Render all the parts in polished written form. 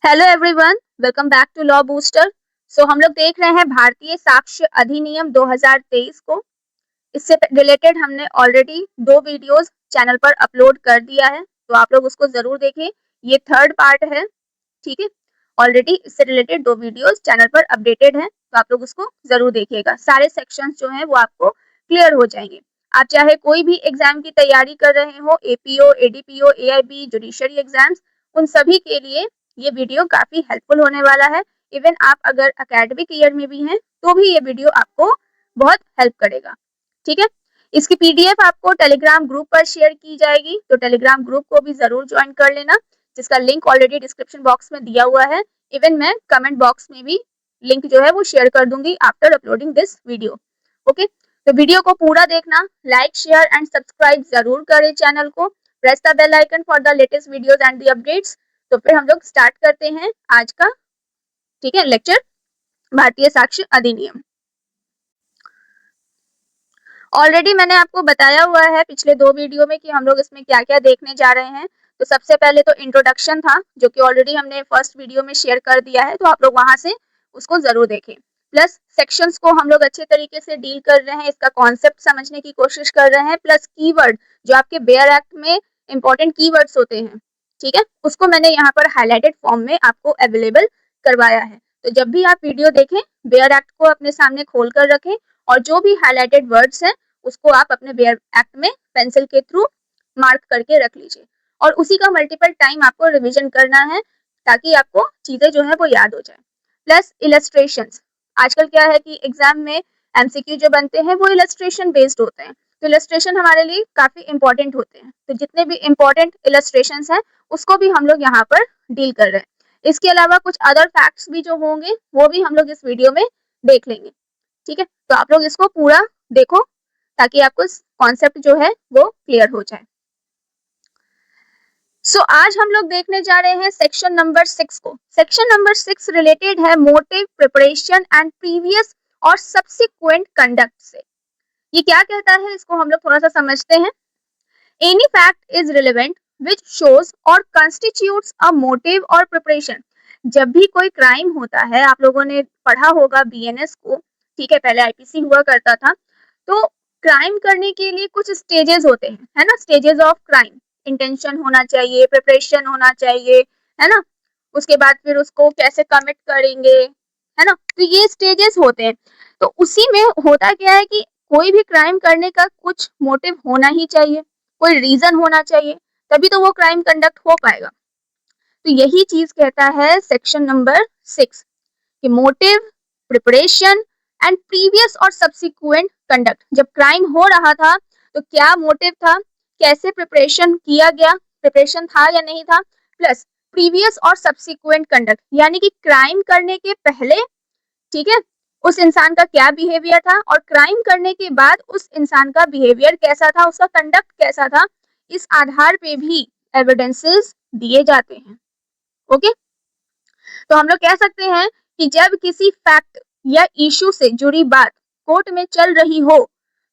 Hello everyone, welcome back to law booster. हम लोग देख रहे हैं भारतीय साक्ष्य अधिनियम 2023 को। इससे रिलेटेड हमने ऑलरेडी 2 वीडियोस चैनल पर अपलोड कर दिया है, तो आप लोग उसको जरूर देखें। ये थर्ड पार्ट है, ठीक है। ऑलरेडी इससे रिलेटेड 2 वीडियोस चैनल पर अपडेटेड हैं, तो आप लोग उसको जरूर देखिएगा। सारे सेक्शंस जो हैं वो आपको क्लियर हो जाएंगे। आप चाहे कोई भी एग्जाम की तैयारी कर रहे हो, APO, ADPO, AIB, judiciary exams, उन सभी के लिए ये वीडियो काफी हेल्पफुल होने वाला है। इवन आप अगर एकेडमिक ईयर में भी हैं तो भी ये वीडियो आपको बहुत हेल्प करेगा, ठीक है। इसकी पीडीएफ आपको टेलीग्राम ग्रुप पर शेयर की जाएगी, तो टेलीग्राम ग्रुप को भी जरूर ज्वाइन कर लेना, जिसका लिंक ऑलरेडी डिस्क्रिप्शन बॉक्स में दिया हुआ है। इवन मैं कमेंट बॉक्स में भी लिंक जो है वो शेयर कर दूंगी after uploading this video. Okay, तो वीडियो को पूरा देखना, लाइक, शेयर एंड सब्सक्राइब जरूर करें चैनल को। Press the bell icon for the latest videos and the updates. तो फिर हम लोग स्टार्ट करते हैं आज का, ठीक है, लेक्चर, भारतीय साक्ष्य अधिनियम। ऑलरेडी मैंने आपको बताया हुआ है पिछले 2 वीडियो में कि हम लोग इसमें क्या क्या देखने जा रहे हैं। तो सबसे पहले तो इंट्रोडक्शन था, जो कि ऑलरेडी हमने फर्स्ट वीडियो में शेयर कर दिया है, तो आप लोग वहां से उसको जरूर देखें। प्लस सेक्शंस को हम लोग अच्छे तरीके से डील कर रहे हैं, इसका कॉन्सेप्ट समझने की कोशिश कर रहे हैं। प्लस कीवर्ड, जो आपके बेयर एक्ट में इंपॉर्टेंट कीवर्ड्स होते हैं, ठीक है, उसको मैंने यहाँ पर हाईलाइटेड फॉर्म में आपको अवेलेबल करवाया है। तो जब भी आप वीडियो देखें, बेयर एक्ट को अपने सामने खोल कर रखें, और जो भी हाईलाइटेड वर्ड्स हैं उसको आप अपने बेयर एक्ट में पेंसिल के थ्रू मार्क करके रख लीजिए, और उसी का मल्टीपल टाइम आपको रिवीजन करना है, ताकि आपको चीजें जो है वो याद हो जाए। प्लस इलस्ट्रेशंस, आजकल क्या है कि एग्जाम में एमसीक्यू जो बनते हैं वो इलस्ट्रेशन बेस्ड होते हैं, तो इलस्ट्रेशन हमारे लिए काफी इंपॉर्टेंट होते हैं। तो जितने भी इंपॉर्टेंट इलस्ट्रेशंस हैं उसको भी हम लोग यहाँ पर डील कर रहे हैं। इसके अलावा कुछ अदर फैक्ट्स भी जो होंगे वो भी हम लोग इस वीडियो में देख लेंगे, ठीक है। तो आप लोग इसको पूरा देखो, ताकि आपको कॉन्सेप्ट जो है वो क्लियर हो जाए। आज हम लोग देखने जा रहे हैं सेक्शन नंबर 6 को। सेक्शन नंबर 6 रिलेटेड है मोटिव, प्रिपरेशन एंड प्रीवियस और सब्सिक्वेंट कंडक्ट से। ये क्या कहता है, इसको हम लोग थोड़ा सा समझते हैं। Any fact is relevant which shows और कंस्टिट्यूट्स अ मोटिव और प्रिपरेशन। जब भी कोई क्राइम होता है, आप लोगों ने पढ़ा होगा बीएनएस को, ठीक है, पहले आईपीसी हुआ करता था। तो क्राइम करने के लिए कुछ स्टेजेस होते हैं, है ना, स्टेजेस ऑफ क्राइम। इंटेंशन होना चाहिए, प्रिपरेशन होना चाहिए, है ना। उसके बाद फिर उसको कैसे कमिट करेंगे, है ना, तो ये स्टेजेस होते हैं। तो उसी में होता क्या है कि कोई भी क्राइम करने का कुछ मोटिव होना ही चाहिए, कोई रीजन होना चाहिए, तभी तो वो क्राइम कंडक्ट हो पाएगा। तो यही चीज कहता है सेक्शन नंबर 6 कि मोटिव, प्रिपरेशन एंड प्रीवियस और सब्सिक्वेंट कंडक्ट। जब क्राइम हो रहा था तो क्या मोटिव था, कैसे प्रिपरेशन किया गया, प्रिपरेशन था या नहीं था, प्लस प्रीवियस और सब्सिक्वेंट कंडक्ट, यानी कि क्राइम करने के पहले, ठीक है, उस इंसान का क्या बिहेवियर था, और क्राइम करने के बाद उस इंसान का बिहेवियर कैसा था, उसका कंडक्ट कैसा था। इस आधार पे भी एविडेंसेस दिए जाते हैं। ओके, तो हम लोग कह सकते हैं कि जब किसी फैक्ट या इशू से जुड़ी बात कोर्ट में चल रही हो,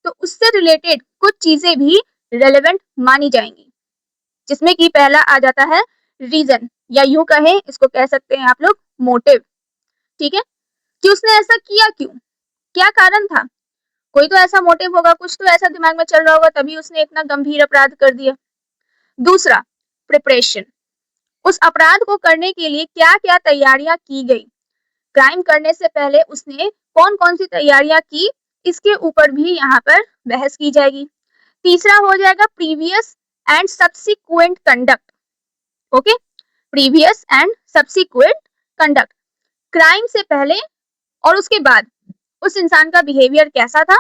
तो उससे रिलेटेड कुछ चीजें भी रेलेवेंट मानी जाएंगी, जिसमें कि पहला आ जाता है रीजन, या यूं कहें, इसको कह सकते हैं आप लोग मोटिव, ठीक है, कि उसने ऐसा किया क्यों, क्या कारण था। कोई तो ऐसा मोटिव होगा, कुछ तो ऐसा दिमाग में चल रहा होगा, तभी उसने इतना गंभीर अपराध कर दिया। दूसरा, प्रिपरेशन, उस अपराध को करने के लिए क्या क्या तैयारियां की गई, क्राइम करने से पहले उसने कौन कौन सी तैयारियां की, इसके ऊपर भी यहाँ पर बहस की जाएगी। तीसरा हो जाएगा previous and subsequent conduct. Okay, previous and subsequent conduct, crime से पहले और उसके बाद उस इंसान का बिहेवियर कैसा था,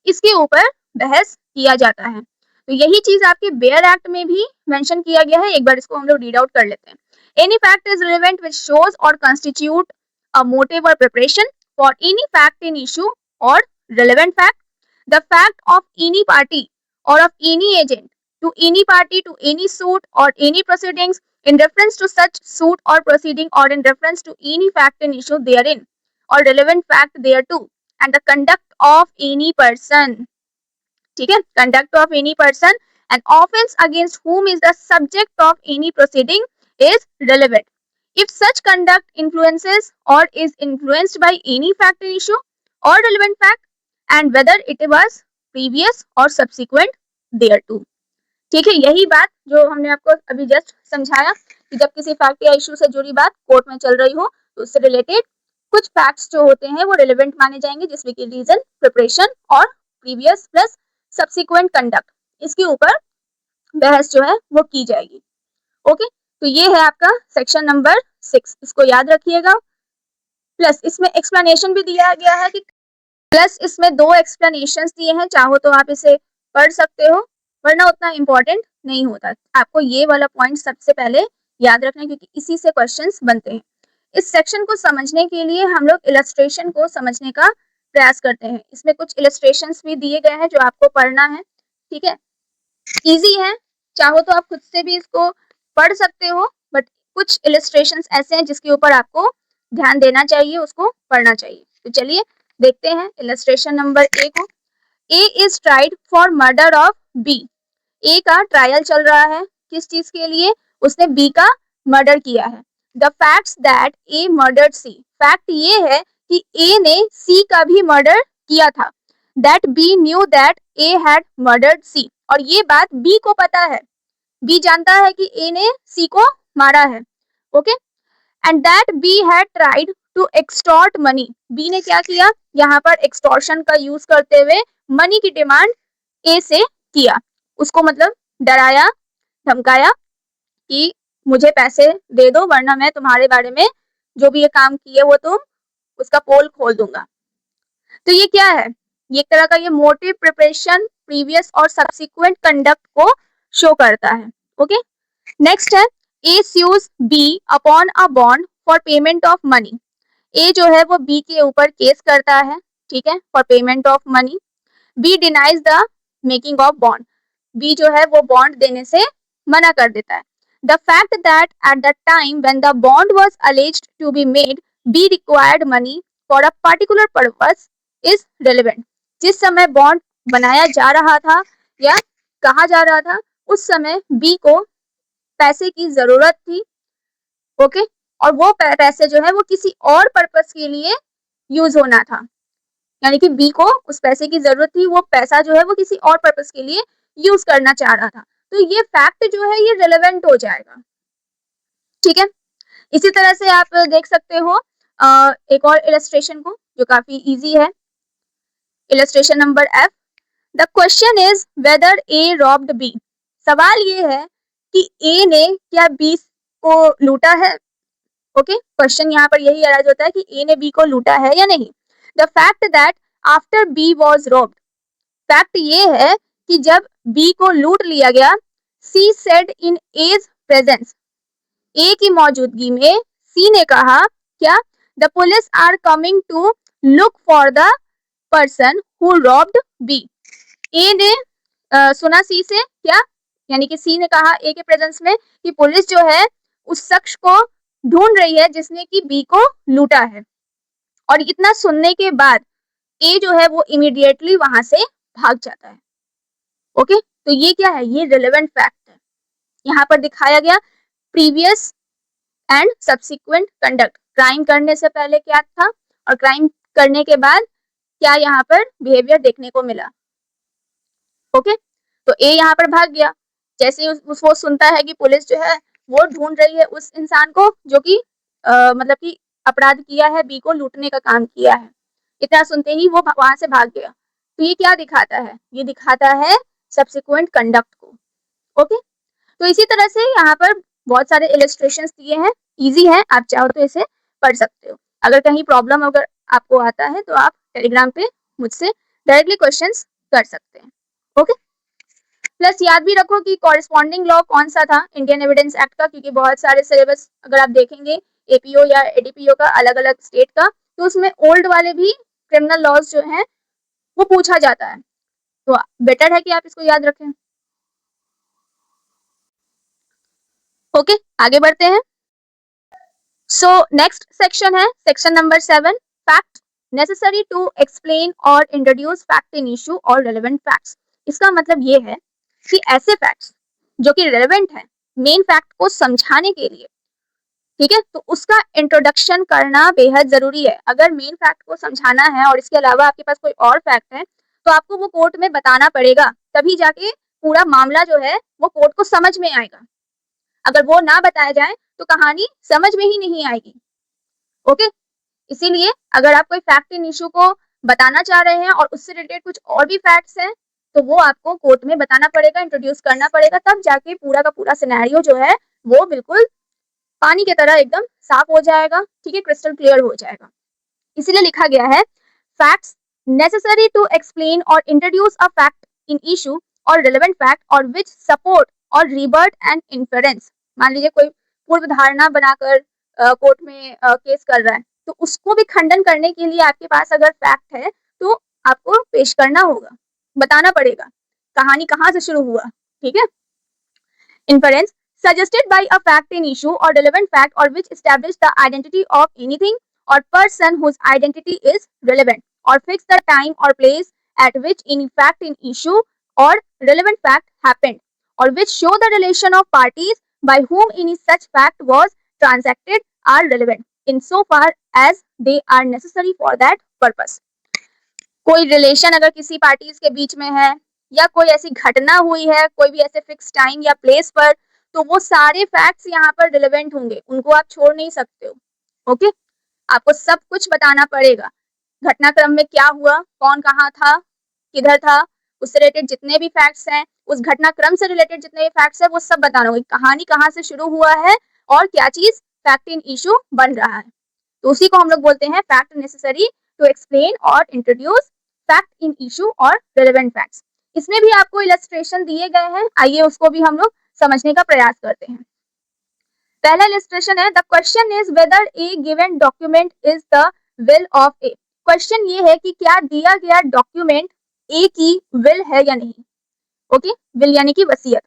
इसके ऊपर बहस किया जाता है। तो यही चीज आपके बेयर एक्ट में भी मेंशन किया गया है। एक बार इसको हम लोग रीड आउट कर लेते हैं। Any fact is relevant which shows और constitute a motive or preparation for any fact in issue or relevant fact, the fact of any party or of any agent to any party to any suit or any proceedings in reference to such suit or proceeding or in reference to any fact in issue therein or relevant fact thereto, and the conduct of any person, ठीक है, conduct of any person and offense against whom is the subject of any proceeding is relevant. If such conduct influences or is influenced by any fact in issue or relevant fact and whether it was previous or subsequent thereto। ठीक है, यही बात जो हमने आपको अभी just समझाया कि जब किसी फैक्ट या इशू से जुड़ी बात कोर्ट में चल रही हो तो उससे रिलेटेड कुछ फैक्ट्स जो होते हैं वो रिलेवेंट माने जाएंगे, जिसमें कि रीजन, प्रिपरेशन और प्रीवियस प्लस सब्सिक्वेंट कंडक्ट, इसके ऊपर बहस जो है वो की जाएगी। ओके, तो ये है आपका सेक्शन नंबर 6, इसको याद रखिएगा। प्लस इसमें एक्सप्लेनेशन भी दिया गया है कि प्लस इसमें 2 एक्सप्लेनेशंस दिए हैं, चाहो तो आप इसे पढ़ सकते हो वरना उतना इंपॉर्टेंट नहीं होता। आपको ये वाला पॉइंट सबसे पहले याद रखना है क्योंकि इसी से क्वेश्चंस बनते हैं। इस सेक्शन को समझने के लिए हम लोग इलस्ट्रेशन को समझने का प्रयास करते हैं। इसमें कुछ इलस्ट्रेशंस भी दिए गए हैं जो आपको पढ़ना है। ठीक है, इजी है, चाहो तो आप खुद से भी इसको पढ़ सकते हो, बट कुछ इलस्ट्रेशंस ऐसे हैं जिसके ऊपर आपको ध्यान देना चाहिए, उसको पढ़ना चाहिए। तो चलिए देखते हैं इलस्ट्रेशन नंबर ए को। A is tried for murder of B. A का ट्रायल चल रहा है, किस चीज के लिए? उसने बी का मर्डर किया है। The facts that A murdered C. Fact ये है कि ए ने सी का भी मर्डर किया था। That B knew that A had murdered C. और ये बात बी को पता है, बी जानता है कि ए ने सी को मारा है। Okay, and that B had tried to extort money. B ने क्या किया? यहाँ पर एक्सटॉर्शन का यूज करते हुए मनी की डिमांड ए से किया, उसको मतलब डराया धमकाया कि मुझे पैसे दे दो वरना मैं तुम्हारे बारे में जो भी ये काम किए वो तुम उसका पोल खोल दूंगा। तो ये क्या है? ये एक तरह का ये मोटिव, प्रिपरेशन, प्रीवियस और सब्सिक्वेंट कंडक्ट को शो करता है। ओके, नेक्स्ट है A sues B upon a bond for payment of money. A जो है वो बी के ऊपर केस करता है, ठीक है, for payment of money. B denies the making of bond. B जो है वो बॉन्ड देने से मना कर देता है। The fact that at the time when the bond was alleged to be made B required money for a particular purpose is relevant. जिस समय बॉन्ड बनाया जा रहा था या कहा जा रहा था उस समय बी को पैसे की जरूरत थी। ओके, और वो पैसे जो है वो किसी और पर्पस के लिए यूज होना था, यानी कि बी को उस पैसे की जरूरत थी, वो पैसा जो है वो किसी और पर्पस के लिए यूज करना चाह रहा था। तो ये फैक्ट जो है ये रिलेवेंट हो जाएगा। ठीक है, इसी तरह से आप देख सकते हो एक और इलस्ट्रेशन को जो काफी इजी है। Illustration number F. The question is whether A robbed B. सवाल ये है कि ए ने क्या बी को लूटा है। ओके, क्वेश्चन यहाँ पर यही अराइज होता है कि ए ने बी को लूटा है या नहीं। The fact that after B was robbed. Fact ये है कि जब बी को लूट लिया गया, C said in A's presence. A की मौजूदगी में सी ने कहा क्या? The police are coming to look for the person who robbed B. A ने सुना सी से क्या, यानी कि सी ने कहा ए के प्रेजेंस में कि पुलिस जो है उस शख्स को ढूंढ रही है जिसने कि बी को लूटा है। और इतना सुनने के बाद ए जो है वो इमीडिएटली वहां से भाग जाता है। ओके, तो ये क्या है? ये रिलेवेंट फैक्ट है। यहाँ पर दिखाया गया previous and subsequent conduct. Crime करने से पहले क्या था और क्राइम करने के बाद क्या यहाँ पर बिहेवियर देखने को मिला। ओके, तो ए यहाँ पर भाग गया। जैसे ही वो सुनता है कि पुलिस जो है वो ढूंढ रही है उस इंसान को जो कि मतलब कि अपराध किया है, बी को लूटने का काम किया है, इतना सुनते ही वो वहां से भाग गया। तो ये क्या दिखाता है? ये दिखाता है सब्सिक्वेंट कंडक्ट को। ओके, तो इसी तरह से यहाँ पर बहुत सारे इलस्ट्रेशंस दिए हैं, इजी है, आप चाहो तो इसे पढ़ सकते हो। अगर कहीं प्रॉब्लम अगर आपको आता है तो आप टेलीग्राम पे मुझसे डायरेक्टली क्वेश्चंस कर सकते हैं। ओके, प्लस याद भी रखो कि कॉरेस्पॉन्डिंग लॉ कौन सा था इंडियन एविडेंस एक्ट का, क्योंकि बहुत सारे सिलेबस अगर आप देखेंगे एपीओ या एडीपीओ का अलग अलग स्टेट का, तो उसमें ओल्ड वाले भी क्रिमिनल लॉज जो हैं वो पूछा जाता है, तो बेटर है कि आप इसको याद रखें। ओके, आगे बढ़ते हैं। सो नेक्स्ट सेक्शन है section number 7, fact necessary to explain और इंट्रोड्यूस फैक्ट इन इशू और रेलेवेंट फैक्ट्स। इसका मतलब ये है कि ऐसे फैक्ट्स जो कि रेलेवेंट हैं मेन फैक्ट को समझाने के लिए ठीक है, तो उसका इंट्रोडक्शन करना बेहद जरूरी है। अगर मेन फैक्ट को समझाना है और इसके अलावा आपके पास कोई और फैक्ट है तो आपको वो कोर्ट में बताना पड़ेगा, तभी जाके पूरा मामला जो है वो कोर्ट को समझ में आएगा। अगर वो ना बताया जाए तो कहानी समझ में ही नहीं आएगी। ओके, इसीलिए अगर आप कोई फैक्ट इन इशू को बताना चाह रहे हैं और उससे रिलेटेड कुछ और भी फैक्ट्स हैं तो वो आपको कोर्ट में बताना पड़ेगा, इंट्रोड्यूस करना पड़ेगा, तब जाके पूरा का पूरा सिनेरियो जो है वो बिल्कुल पानी की तरह एकदम साफ हो जाएगा। ठीक है, क्रिस्टल क्लियर हो जाएगा। इसीलिए लिखा गया है फैक्ट्स नेसेसरी टू एक्सप्लेन और introduce a fact in issue और रिलेवेंट फैक्ट और विच सपोर्ट और रिबर्ट एंड इन्फेरेंस। मान लीजिए कोई पूर्व धारणा बनाकर कोर्ट में केस कर रहा है तो उसको भी खंडन करने के लिए आपके पास अगर फैक्ट है तो आपको पेश करना होगा, बताना पड़ेगा कहानी कहाँ से शुरू हुआ। ठीक है, inference suggested by a fact in issue or relevant fact or which establish the identity of anything or person whose identity is relevant or fix the time or place at which any fact in issue or relevant fact happened or which show the relation of parties by whom any such fact was transacted are relevant insofar as they are necessary for that purpose। कोई relation अगर किसी parties के बीच में है या कोई ऐसी घटना हुई है कोई भी ऐसे फिक्स टाइम या प्लेस पर, तो वो सारे फैक्ट्स यहाँ पर रिलेवेंट होंगे, उनको आप छोड़ नहीं सकते हो। ओके, आपको सब कुछ बताना पड़ेगा, घटनाक्रम में क्या हुआ, कौन कहाँ था, किधर था, उससे रिलेटेड जितने भी फैक्ट्स हैं, उस घटनाक्रम से रिलेटेड जितने भी फैक्ट्स हैं वो सब बताना होगा, कहानी कहाँ से शुरू हुआ है और क्या चीज फैक्ट इन इशू बन रहा है। तो उसी को हम लोग बोलते हैं फैक्ट नेसेसरी टू एक्सप्लेन और इंट्रोड्यूस फैक्ट इन इशू और रिलेवेंट फैक्ट्स। इसमें भी आपको इलस्ट्रेशन दिए गए हैं, आइए उसको भी हम लोग समझने का प्रयास करते हैं। पहला इलस्ट्रेशन है the question is whether A given document is the will of A. Question ये है कि क्या दिया गया डॉक्यूमेंट ए की विल है या नहीं। ओके, विल यानी कि वसीयत,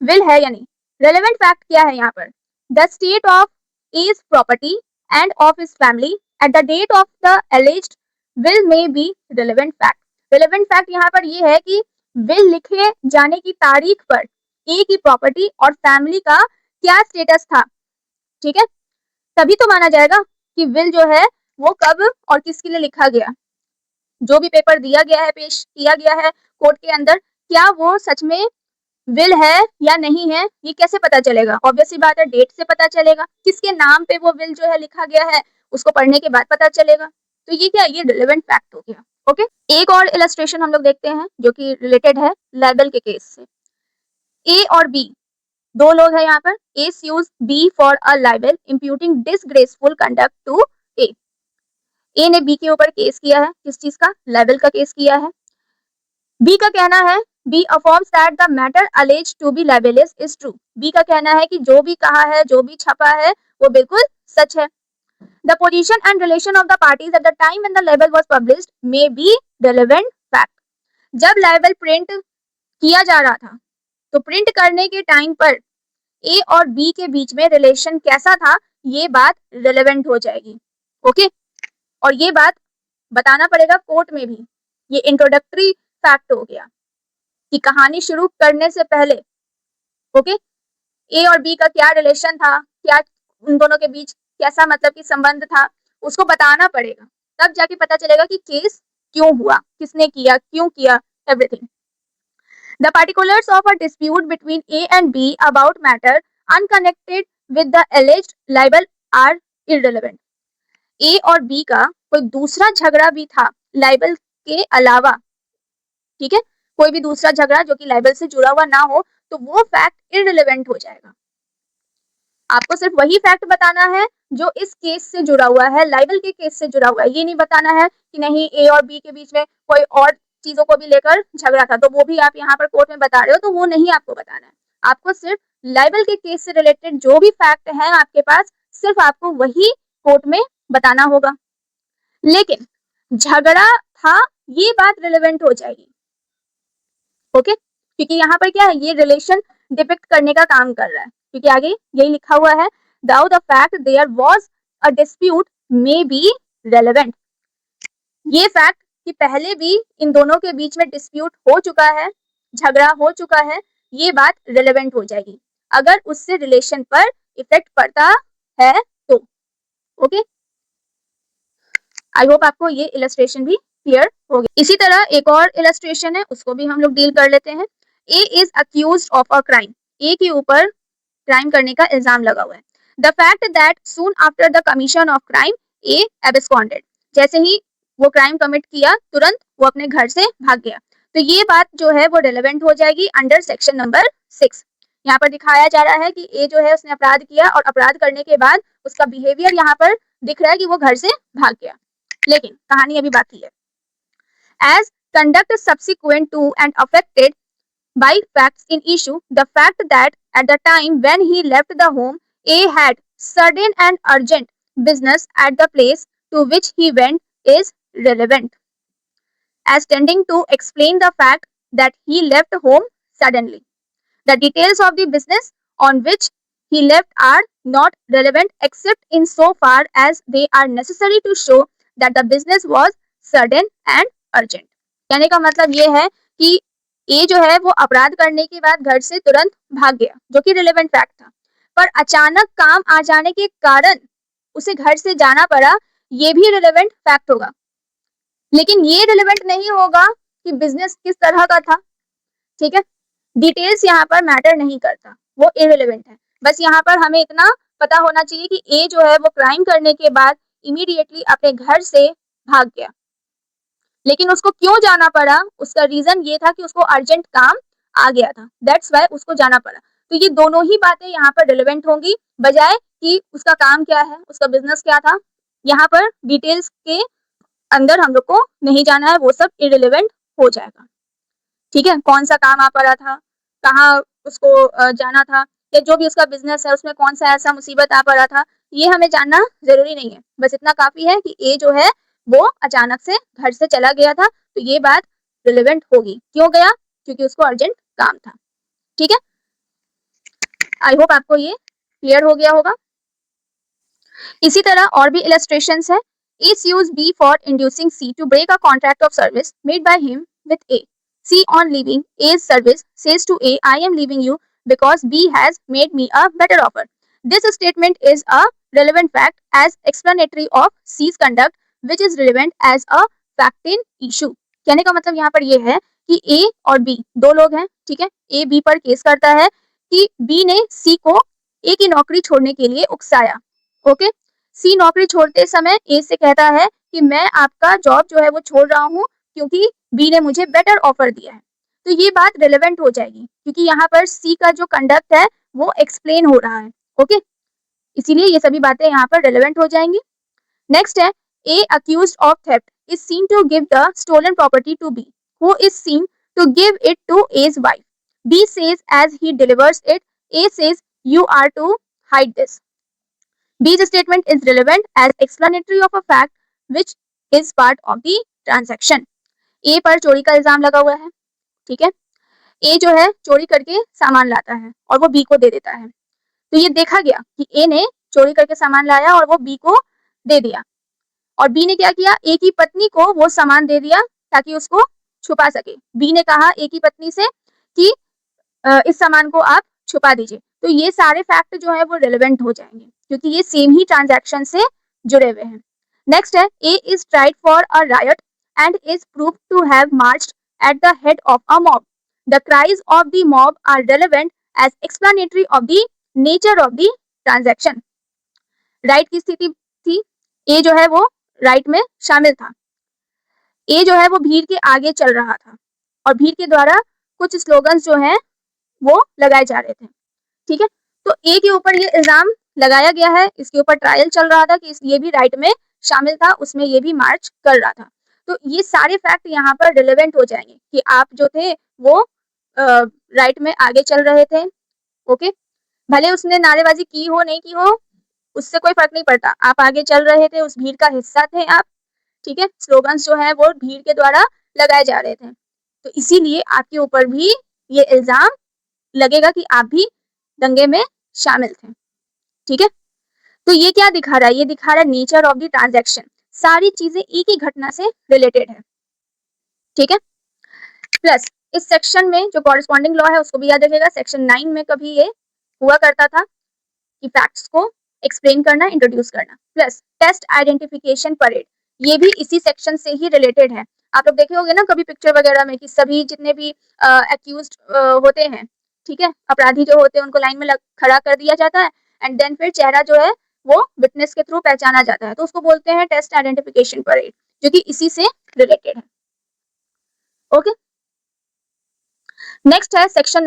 विल है या नहीं। रेलेवेंट फैक्ट क्या है यहाँ पर, the state of A's property and of his family at the date of the alleged will may be relevant fact. Relevant fact यहाँ पर ये है कि विल लिखे जाने की तारीख पर ए की प्रॉपर्टी और फैमिली का क्या स्टेटस था। ठीक है, तभी तो माना जाएगा कि विल जो है वो कब और किसके लिए लिखा गया। जो भी पेपर दिया गया है, पेश किया गया है कोर्ट के अंदर, क्या वो सच में विल है या नहीं है, ये कैसे पता चलेगा। ऑब्वियसली बात है, डेट से पता चलेगा, किसके नाम पे वो विल जो है लिखा गया है उसको पढ़ने के बाद पता चलेगा। तो ये क्या, ये रिलेवेंट फैक्ट हो गया। ओके, एक और इलस्ट्रेशन हम लोग देखते हैं जो कि रिलेटेड है लाइबल के केस से। ए और बी दो लोग हैं यहाँ पर, A sues B for a libel imputing disgraceful conduct to A. A ने बी के ऊपर केस किया है, किस चीज का, लाइबल का केस किया है। बी का कहना है, B affirms that the matter alleged to be libelous is true. B का कहना है कि जो भी कहा है, जो भी छपा है वो बिल्कुल सच है। The position and relation of the parties eight the time when the liable was published may be relevant fact. जब लाइबल प्रिंट किया जा रहा था तो प्रिंट करने के टाइम पर ए और बी के बीच में रिलेशन कैसा था, ये बात रिलेवेंट हो जाएगी। ओके, और ये बात बताना पड़ेगा कोर्ट में भी। ये इंट्रोडक्टरी फैक्ट हो गया कि कहानी शुरू करने से पहले ओके ए और बी का क्या रिलेशन था, क्या उन दोनों के बीच कैसा मतलब कि संबंध था, उसको बताना पड़ेगा, तब जाके पता चलेगा कि केस क्यों हुआ, किसने किया, क्यों किया, everything. The particulars of a dispute between A and B about matter unconnected with the alleged libel are irrelevant. A और B का कोई दूसरा झगड़ा भी था लाइबल के अलावा, ठीक है, कोई भी दूसरा झगड़ा जो कि लाइबल से जुड़ा हुआ ना हो तो वो फैक्ट इररिलेवेंट हो जाएगा। आपको सिर्फ वही फैक्ट बताना है जो इस केस से जुड़ा हुआ है, लाइबल के केस से जुड़ा हुआ है। ये नहीं बताना है कि नहीं ए और बी के बीच में कोई और चीजों को भी लेकर झगड़ा था तो वो भी आप यहाँ पर कोर्ट में बता रहे हो, तो वो नहीं आपको बताना है। आपको सिर्फ लाइबल के केस से रिलेटेड जो भी फैक्ट है आपके पास, सिर्फ आपको वही कोर्ट में बताना होगा। लेकिन झगड़ा था ये बात रिलेवेंट हो जाएगी। ओके, क्योंकि यहाँ पर क्या है, ये रिलेशन डिपिक्ट करने का काम कर रहा है, क्योंकि आगे यही लिखा हुआ है though the fact there was a dispute may be relevant. ये फैक्ट कि पहले भी इन दोनों के बीच में डिस्प्यूट हो चुका है, झगड़ा हो चुका है, ये बात रिलेवेंट हो जाएगी अगर उससे रिलेशन पर इफेक्ट पड़ता है आई होप आपको ये इलस्ट्रेशन भी क्लियर हो गया। इसी तरह एक और इलस्ट्रेशन है, उसको भी हम लोग डील कर लेते हैं। A is accused of a crime, A के ऊपर क्राइम करने का इल्जाम लगा हुआ है। The fact that soon after the commission of crime A absconded, जैसे ही वो क्राइम कमिट किया तुरंत वो अपने घर से भाग गया। तो ये बात जो है वो रिलेवेंट हो जाएगी अंडर सेक्शन नंबर 6। यहाँ पर दिखाया जा रहा है कि ए जो है उसने अपराध किया और अपराध करने के बाद उसका बिहेवियर यहाँ पर दिख रहा है कि वो घर से भाग गया। लेकिन कहानी अभी बाकी है। As conduct subsequent to and affected by facts in issue, the fact that at the time when he left the home, A had sudden and urgent business at the place to which he went is relevant, as tending to explain the fact that he left home suddenly. The details of the business on which he left are not relevant except in so far as they are necessary to show that the business was sudden and urgent. कहने का मतलब ये है कि ए जो है वो अपराध करने के बाद घर से तुरंत भाग गया, जो कि रिलेवेंट फैक्ट था, पर अचानक काम आ जाने के कारण उसे घर से जाना पड़ा, ये भी रिलेवेंट फैक्ट होगा। लेकिन ये रिलेवेंट नहीं होगा कि बिजनेस किस तरह का था। ठीक है, डिटेल्स यहाँ पर मैटर नहीं करता, वो इररिलेवेंट है। बस यहाँ पर हमें इतना पता होना चाहिए कि ए जो है वो क्राइम करने के बाद इमीडिएटली अपने घर से भाग गया। लेकिन उसको क्यों जाना पड़ा, उसका रीजन ये था कि उसको अर्जेंट काम आ गया था, दैट्स वाई उसको जाना पड़ा। तो ये दोनों ही बातें यहाँ पर रिलेवेंट होंगी, बजाय कि उसका काम क्या है, उसका बिजनेस क्या था। यहाँ पर डिटेल्स के अंदर हम लोग को नहीं जाना है, वो सब इररिलेवेंट हो जाएगा। ठीक है, कौन सा काम आ पड़ा था, कहाँ उसको जाना था, या जो भी उसका बिजनेस है उसमें कौन सा ऐसा मुसीबत आ पड़ा था, ये हमें जानना जरूरी नहीं है। बस इतना काफी है कि ए जो है वो अचानक से घर से चला गया था, तो ये बात रिलेवेंट होगी। क्यों गया, क्योंकि उसको अर्जेंट काम था। ठीक है, आई होप आपको ये क्लियर हो गया होगा। इसी तरह और भी इलस्ट्रेशंस है। A sues B for inducing C to break a contract of service made by him with A. C on leaving A's service says to A, I am leaving you because B has made me a better offer. This statement is a relevant fact as explanatory of C's conduct, which is relevant as a fact in issue. कहने का मतलब यहाँ पर ये है कि A और B दो लोग हैं। ठीक है, A B पर केस करता है कि B ने C को A की नौकरी छोड़ने के लिए उकसाया। ओके, सी नौकरी छोड़ते समय ए से कहता है कि मैं आपका जॉब जो है वो छोड़ रहा हूँ क्योंकि बी ने मुझे बेटर ऑफर दिया है। तो ये बात रिलेवेंट हो जाएगी क्योंकि यहाँ पर सी का जो कंडक्ट है वो एक्सप्लेन हो रहा है। ओके, इसीलिए ये सभी बातें यहाँ पर रिलेवेंट हो जाएंगी। नेक्स्ट है, A accused of theft is seen to give the stolen property to B, who is seen to give it to A's wife. B says as he delivers it, A says you are to hide this. B's statement is relevant as explanatory of a fact which is part of the transaction. A पर चोरी का इल्जाम लगा हुआ है। ठीक है, A जो है चोरी करके सामान लाता है और वो B को दे देता है। तो ये देखा गया कि A ने चोरी करके सामान लाया और वो B को दे दिया, और B ने क्या किया, A की पत्नी को वो सामान दे दिया ताकि उसको छुपा सके। B ने कहा A की पत्नी से कि इस सामान को आप छुपा दीजिए। तो ये सारे फैक्ट जो है वो रिलेवेंट हो जाएंगे क्योंकि ये सेम ही ट्रांजैक्शन से जुड़े हुए हैं। नेक्स्ट है, A is tried for a riot and is proved to have marched at the head of a mob. The cries of the mob are relevant as explanatory of the nature of the transaction. Riot की स्थिति थी, ए जो है वो right में शामिल था। ए जो है वो भीड़ के आगे चल रहा था और भीड़ के द्वारा कुछ स्लोगन्स जो हैं वो लगाए जा रहे थे। ठीक है, तो ए के ऊपर ये इल्जाम लगाया गया है, इसके ऊपर ट्रायल चल रहा था कि ये भी राइट में शामिल था, उसमें ये भी मार्च कर रहा था। तो ये सारे फैक्ट यहाँ पर रिलेवेंट हो जाएंगे कि आप जो थे वो राइट में आगे चल रहे थे। ओके, भले उसने नारेबाजी की हो नहीं की हो उससे कोई फर्क नहीं पड़ता, आप आगे चल रहे थे, उस भीड़ का हिस्सा थे आप। ठीक है, स्लोगन्स जो है वो भीड़ के द्वारा लगाए जा रहे थे, तो इसीलिए आपके ऊपर भी ये इल्जाम लगेगा कि आप भी दंगे में शामिल थे। ठीक है, तो ये क्या दिखा रहा है, ये दिखा रहा है नेचर ऑफ द ट्रांजैक्शन, सारी चीजें एक ही घटना से रिलेटेड है। ठीक है, प्लस इस सेक्शन में जो कॉरेस्पॉन्डिंग लॉ है उसको भी याद रखिएगा, सेक्शन 9 में कभी ये हुआ करता था कि फैक्ट्स को एक्सप्लेन करना, इंट्रोड्यूस करना। प्लस टेस्ट आइडेंटिफिकेशन परेड, ये भी इसी सेक्शन से ही रिलेटेड है। आप लोग देखे होंगे ना कभी पिक्चर वगैरह में कि सभी जितने भी एक्यूज्ड होते हैं, ठीक है, अपराधी जो होते हैं उनको लाइन में खड़ा कर दिया जाता है एंड देन फिर चेहरा जो है वो विटनेस के थ्रू पहचाना जाता है, तो उसको बोलते हैं टेस्ट आइडेंटिफिकेशन परेड, जो कि इसी से रिलेटेड है। ओके, नेक्स्ट है सेक्शन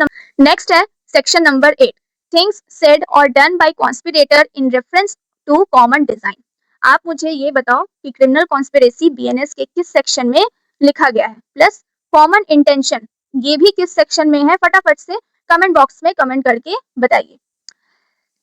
नंबर 8, थिंग्स सेड और done by conspirator in reference to common design. आप मुझे ये बताओ कि क्रिमिनल कॉन्स्पिरेसी बीएनएस के किस सेक्शन में लिखा गया है, प्लस कॉमन इंटेंशन ये भी किस सेक्शन में है, फटाफट से कमेंट बॉक्स में कमेंट करके बताइए।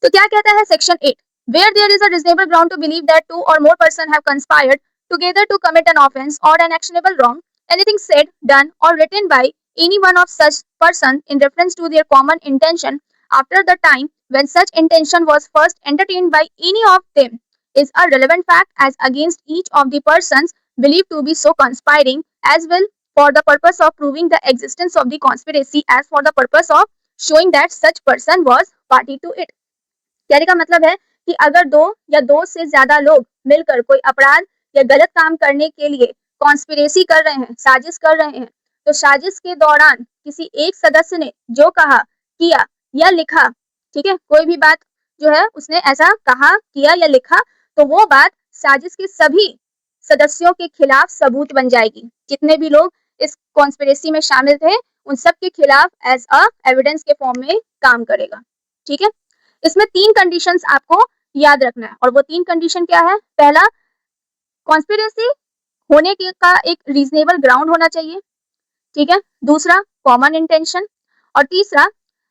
तो क्या कहता है section 8, where there is a reasonable ground to believe that two or more person have conspired together to commit an offence or an actionable wrong, anything said, done, or written by any one of such person in reference to their common intention after the time when such intention was first entertained by any of them is a relevant fact as against each of the persons believed to be so conspiring, as well for the purpose of proving the existence of the conspiracy as for the purpose of showing that such person was party to it। कहने का मतलब है कि अगर दो या दो से ज्यादा लोग मिलकर कोई अपराध या गलत काम करने के लिए कॉन्स्पिरेसी कर रहे हैं, साजिश कर रहे हैं, तो साजिश के दौरान किसी एक सदस्य ने जो कहा, किया या लिखा, ठीक है, कोई भी बात जो है उसने ऐसा कहा, किया या लिखा, तो वो बात साजिश के सभी सदस्यों के खिलाफ सबूत बन जाएगी। जितने भी लोग इस कॉन्स्पिरेसी में शामिल थे उन सब के खिलाफ एज अ एविडेंस के फॉर्म में काम करेगा। ठीक है, इसमें 3 कंडीशंस आपको याद रखना है, और वो 3 कंडीशन क्या है, पहला कॉन्स्पिरेसी होने का एक रीजनेबल ग्राउंड होना चाहिए, ठीक है, दूसरा कॉमन इंटेंशन, और तीसरा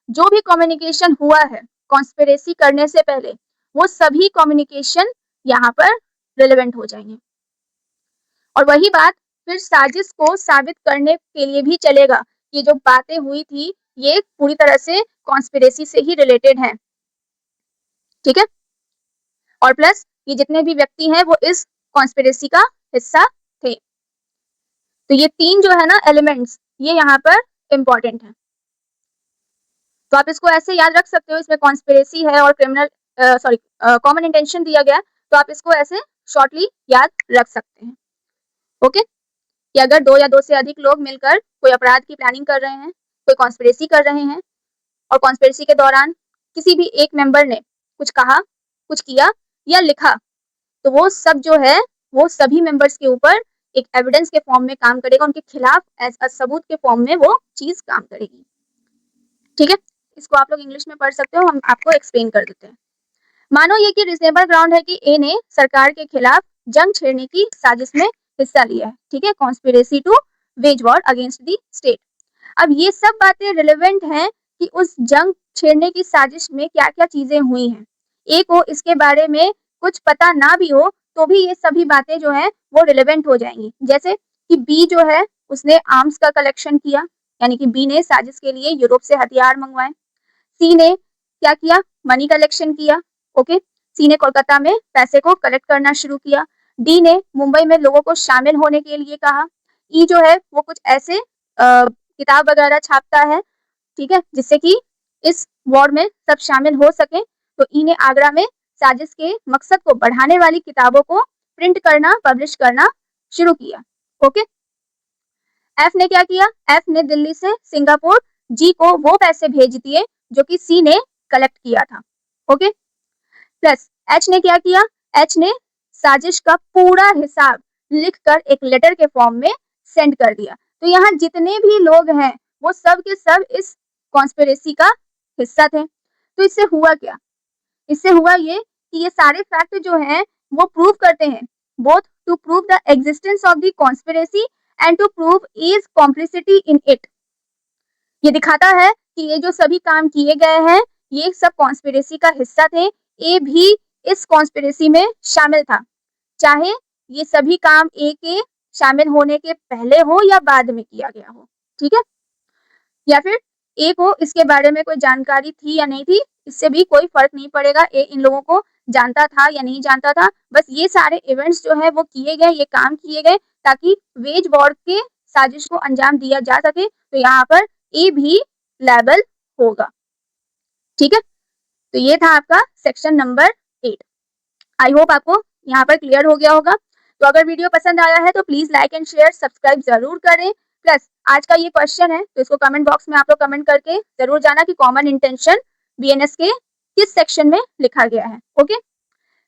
जो भी कम्युनिकेशन हुआ है कॉन्स्पिरेसी करने से पहले वो सभी कम्युनिकेशन यहाँ पर रिलेवेंट हो जाएंगे। और वही बात फिर साजिश को साबित करने के लिए भी चलेगा कि जो बातें हुई थी ये पूरी तरह से कॉन्स्पिरेसी से ही रिलेटेड है। ठीक है, और प्लस ये जितने भी व्यक्ति हैं वो इस कॉन्स्पिरेसी का हिस्सा थे। तो ये 3 जो है ना एलिमेंट्स ये यहाँ पर इंपॉर्टेंट है, तो आप इसको ऐसे याद रख सकते हो। इसमें कॉन्स्पिरेसी है और क्रिमिनल कॉमन इंटेंशन दिया गया, तो आप इसको ऐसे शॉर्टली याद रख सकते हैं। ओके, कि अगर 2 या 2 से अधिक लोग मिलकर कोई अपराध की प्लानिंग कर रहे हैं, कोई कॉन्स्पिरेसी कर रहे हैं, और कॉन्स्पिरेसी के दौरान किसी भी एक मेंबर ने कुछ कहा, कुछ किया या लिखा, तो वो सब जो है वो सभी मेंबर्स के ऊपर एक एविडेंस के फॉर्म में काम करेगा, उनके खिलाफ एज अ सबूत के फॉर्म में वो चीज काम करेगी। ठीक है, इसको आप लोग इंग्लिश में पढ़ सकते हो, हम आपको एक्सप्लेन कर देते हैं। मानो ये कि रिजनेबल ग्राउंड है कि ए ने सरकार के खिलाफ जंग छेड़ने की साजिश में हिस्सा लिया है, ठीक है, conspiracy to wage war against the state. अब ये सब बातें रिलेवेंट हैं कि उस जंग छेड़ने की साजिश में क्या क्या चीजें हुई हैं। ए को इसके बारे में कुछ पता ना भी हो तो भी ये सभी बातें जो है वो रिलेवेंट हो जाएंगी। जैसे कि बी जो है उसने आर्म्स का कलेक्शन किया, यानी कि बी ने साजिश के लिए यूरोप से हथियार मंगवाए। सी ने क्या किया, मनी कलेक्शन किया। ओके, सी ने कोलकाता में पैसे को कलेक्ट करना शुरू किया। डी ने मुंबई में लोगों को शामिल होने के लिए कहा। ई जो है वो कुछ ऐसे किताब वगैरह छापता है, ठीक है, जिससे कि इस वॉर में सब शामिल हो सके। तो ई ने आगरा में साजिश के मकसद को बढ़ाने वाली किताबों को प्रिंट करना, पब्लिश करना शुरू किया। ओके, एफ ने क्या किया, एफ ने दिल्ली से सिंगापुर जी को वो पैसे भेज दिए जो कि सी ने कलेक्ट किया था। ओके, प्लस एच ने क्या किया, एच ने साजिश का पूरा हिसाब लिखकर एक लेटर के फॉर्म में सेंड कर दिया। तो यहाँ जितने भी लोग हैं वो सब के सब इस कॉन्स्पिरेसी का हिस्सा थे। तो इससे हुआ क्या, इससे हुआ ये कि ये सारे फैक्ट जो हैं वो प्रूव करते हैं, both to prove the existence of the conspiracy and to prove is complicity in it. ये दिखाता है कि ये जो सभी काम किए गए हैं ये सब कॉन्स्पिरेसी का हिस्सा थे। ए भी इस कॉन्स्पिरेसी में शामिल था, चाहे ये सभी काम ए के शामिल होने के पहले हो या बाद में किया गया हो। ठीक है, या फिर ए को इसके बारे में कोई जानकारी थी या नहीं थी, इससे भी कोई फर्क नहीं पड़ेगा। ए इन लोगों को जानता था या नहीं जानता था, बस ये सारे इवेंट्स जो है वो किए गए, ये काम किए गए ताकि वेज वॉर के साजिश को अंजाम दिया जा सके। तो यहाँ पर ए भी लेबल होगा। ठीक है, तो ये था आपका सेक्शन नंबर 8। आई होप आपको यहाँ पर क्लियर हो गया होगा। तो अगर वीडियो पसंद आया है तो please like and share, subscribe जरूर करें। प्लस आज का ये क्वेश्चन है तो इसको कमेंट बॉक्स में आप लोग कमेंट करके जरूर जाना कि कॉमन इंटेंशन बीएनएस के किस सेक्शन में लिखा गया है। ओके,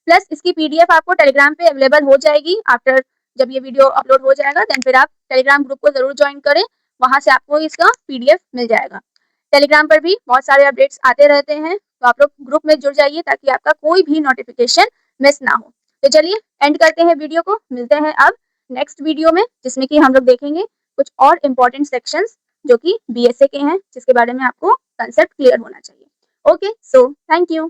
प्लस इसकी पीडीएफ आपको टेलीग्राम पे अवेलेबल हो जाएगी। आफ्टर जब ये वीडियो अपलोड हो जाएगा देन फिर आप टेलीग्राम ग्रुप को जरूर ज्वाइन करें, वहां से आपको इसका पीडीएफ मिल जाएगा। टेलीग्राम पर भी बहुत सारे अपडेट्स आते रहते हैं, तो आप लोग ग्रुप में जुड़ जाइए ताकि आपका कोई भी नोटिफिकेशन मिस ना हो। तो चलिए एंड करते हैं वीडियो को, मिलते हैं अब नेक्स्ट वीडियो में जिसमें कि हम लोग देखेंगे कुछ और इम्पोर्टेंट सेक्शंस जो कि बीएसए के हैं, जिसके बारे में आपको कंसेप्ट क्लियर होना चाहिए। Okay, so thank you.